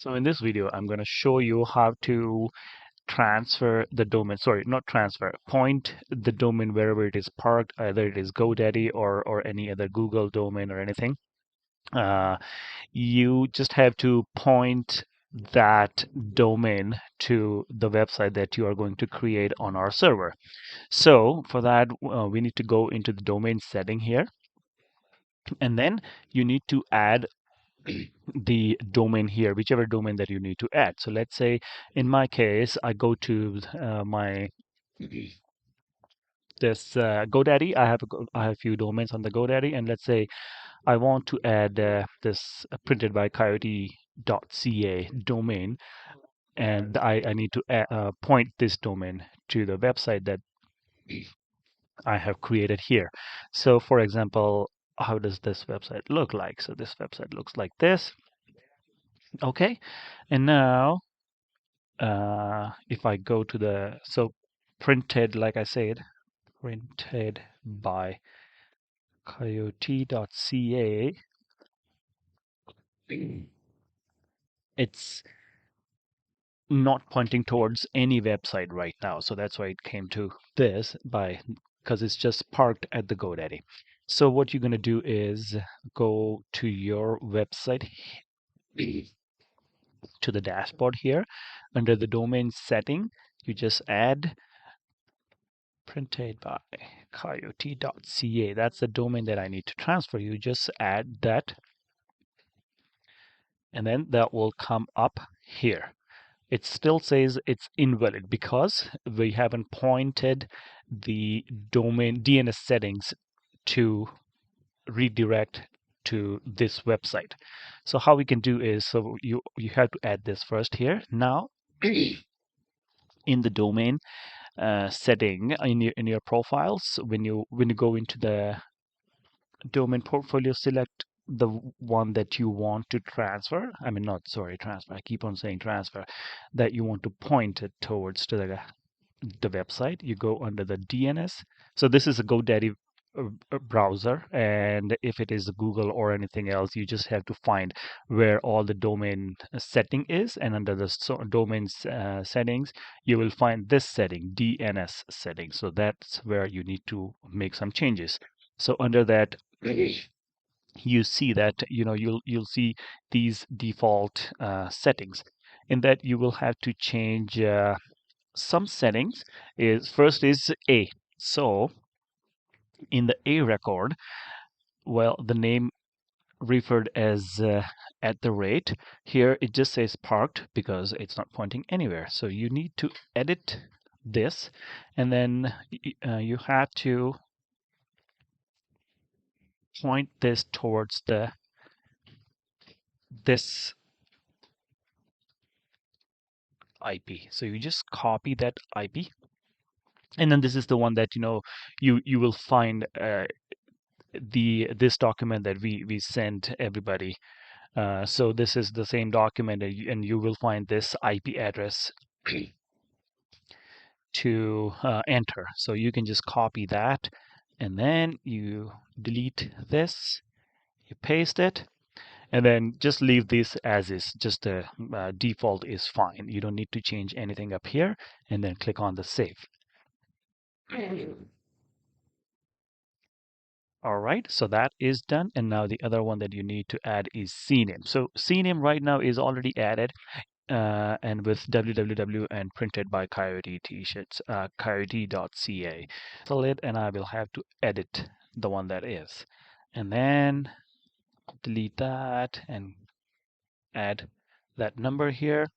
So in this video, I'm going to show you how to transfer the domain, sorry, not transfer, point the domain wherever it is parked, either it is GoDaddy or any other Google domain or anything. You just have to point that domain to the website that you are going to create on our server. So for that, we need to go into the domain setting here, and then you need to add the domain here, whichever domain that you need to add. So let's say in my case, I go to my this GoDaddy. I have a few domains on the GoDaddy, and let's say I want to add this printed by Coyote.ca domain, and I need to point this domain to the website that I have created here. So for example, how does this website look like? So this website looks like this. Okay, and now if I go to printed, like I said, printed by coyote.ca, it's not pointing towards any website right now. So that's why it came to this because it's just parked at the GoDaddy. So what you're going to do is go to your website, to the dashboard here. Under the domain setting, you just add printed by coyote.ca. That's the domain that I need to transfer. You just add that, and then that will come up here. It still says it's invalid because we haven't pointed the domain DNS settings to redirect to this website. So how we can do is, so you have to add this first here. Now in the domain setting in your profiles, when you go into the domain portfolio, select the one that you want to transfer. I mean, not sorry, transfer. I keep on saying transfer. That you want to point it towards to the website. You go under the DNS. So this is a GoDaddy browser, and if it is Google or anything else, you just have to find where all the domain setting is, and under the domain settings, you will find this setting, DNS setting. So that's where you need to make some changes. So under that, you see that you'll see these default settings. In that, you will have to change some settings. First is A. So in the A record, well, the name referred as at the rate. Here it just says parked because it's not pointing anywhere. So you need to edit this, and then you have to point this towards this IP. So you just copy that IP, and then this is the one that you will find this document that we sent everybody. So this is the same document, and you will find this IP address to enter. So you can just copy that, and then you delete this, you paste it, and then just leave this as is. Just the default is fine. You don't need to change anything up here, and then click on the save. All right, so that is done. And now the other one that you need to add is CNAME. So CNAME right now is already added, and with www and printed by Coyote T-shirts, coyote.ca. Select, and I will have to edit the one that is. And then delete that and add that number here.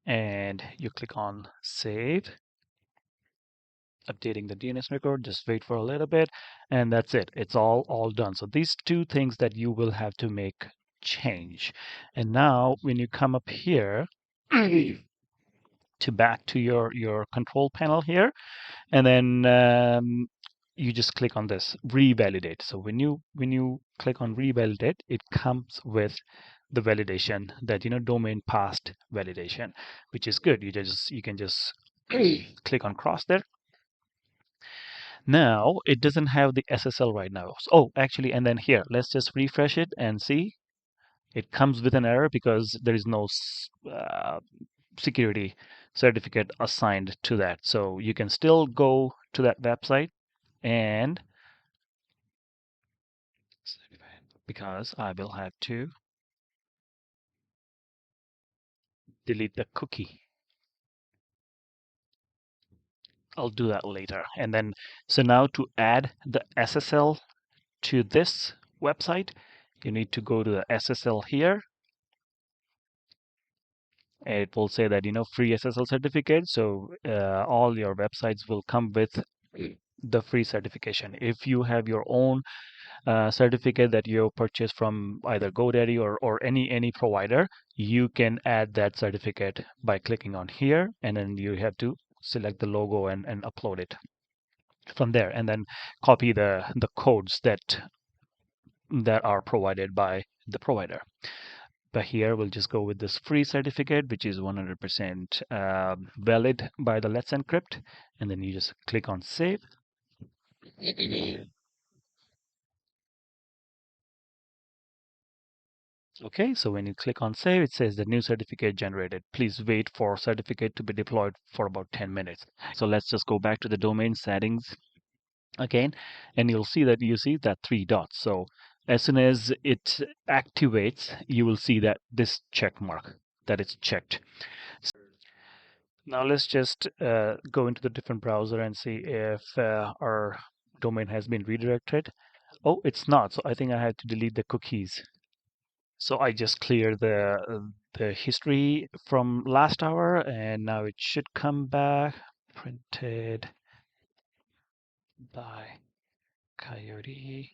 And you click on save. Updating the DNS record, just wait for a little bit, and that's it. It's all done. So these two things that you will have to make change. And now when you come up here to back to your control panel here, and then you just click on this revalidate. So when you click on revalidate, it comes with the validation that domain passed validation, which is good. You can just click on cross there. Now it doesn't have the SSL right now. Oh, actually, and then here, let's just refresh it and see. It comes with an error because there is no security certificate assigned to that. So you can still go to that website and because I will have to delete the cookie. I'll do that later. And then, so now to add the SSL to this website, you need to go to the SSL here. It will say that, free SSL certificate. So all your websites will come with the free certification. If you have your own certificate that you purchase from either GoDaddy or any provider, you can add that certificate by clicking on here, and then you have to select the logo and upload it from there, and then copy the codes that are provided by the provider. But here we'll just go with this free certificate, which is 100% valid by the Let's Encrypt, and then you just click on save. Okay, so when you click on save, it says the new certificate generated. Please wait for certificate to be deployed for about 10 minutes. So let's just go back to the domain settings again, and you'll see that 3 dots. So as soon as it activates, you will see that this check mark that it's checked. Now let's just go into the different browser and see if our domain has been redirected. Oh, it's not. So I think I had to delete the cookies. So I just cleared the history from last hour, and now it should come back. Printed by coyote.ca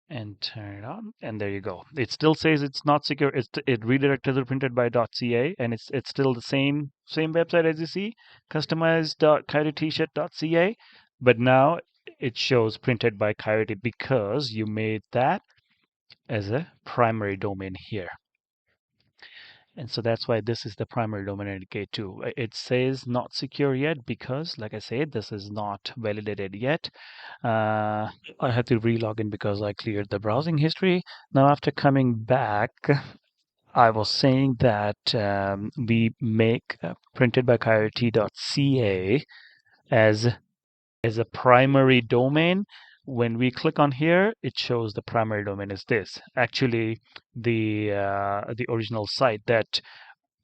and turn it on, and there you go. It still says it's not secure. It redirected the printed by .ca, and it's still the same website as you see, customized.coyote-t-shirt.ca, but now it shows printed by Coyote because you made that as a primary domain here. And so that's why this is the primary domain indicate too. It says not secure yet because, like I said, this is not validated yet. I had to re-log in because I cleared the browsing history. Now, after coming back, I was saying that we make printed by coyote.ca as a primary domain. When we click on here, it shows the primary domain is this. Actually, the original site that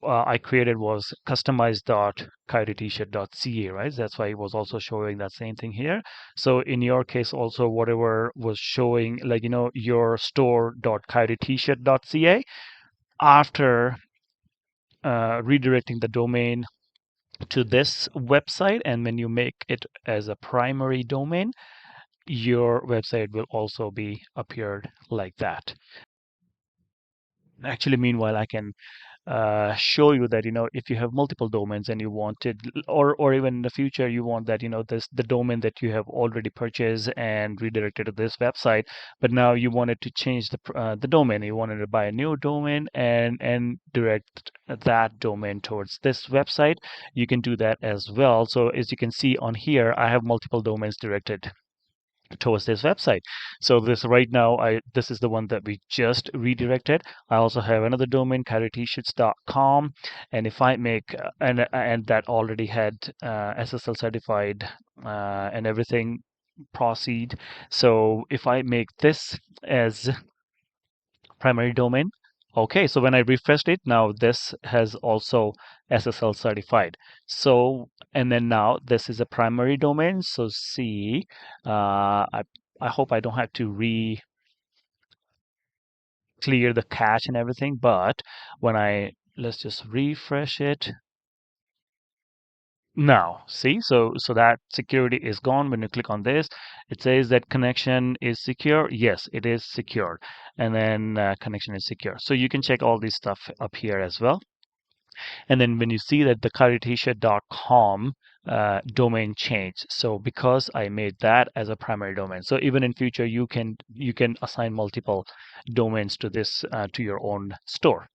I created was customized.coyote-t-shirt.ca, right? That's why it was also showing that same thing here. So in your case, also whatever was showing, like, your store.coyote-t-shirt.ca, after redirecting the domain to this website, and when you make it as a primary domain, your website will also be appeared like that. Actually, meanwhile, I can show you that if you have multiple domains and you wanted, or even in the future you want that the domain that you have already purchased and redirected to this website, but now you wanted to change the domain, you wanted to buy a new domain and direct that domain towards this website, you can do that as well. So as you can see on here, I have multiple domains directed towards this website. So this right now, this is the one that we just redirected. I also have another domain, coyote-t-shirts.com, and if I make and that already had SSL certified and everything proceed. So if I make this as primary domain, okay, so when I refreshed it, now this has also SSL certified. So, and then now this is a primary domain. So see, I hope I don't have to clear the cache and everything, but when let's just refresh it. Now, see, so that security is gone. When you click on this, it says that connection is secure. Yes, it is secure. And then connection is secure. So you can check all this stuff up here as well. And then when you see that the coyote-t-shirt.com domain changed, so because I made that as a primary domain, so even in future you can assign multiple domains to this to your own store,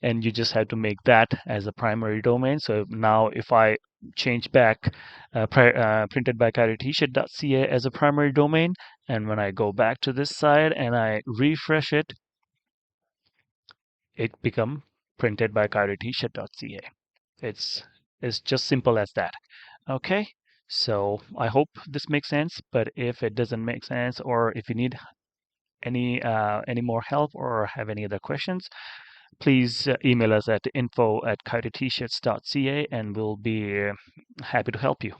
and you just have to make that as a primary domain. So now if I change back printed by coyote-t-shirt.ca as a primary domain, And when I go back to this side and I refresh it, it become printed by Coyote T-shirts.ca. It's just simple as that. Okay, so I hope this makes sense, but if it doesn't make sense, or if you need any more help or have any other questions, please email us at info@coyotetshirts.ca and we'll be happy to help you.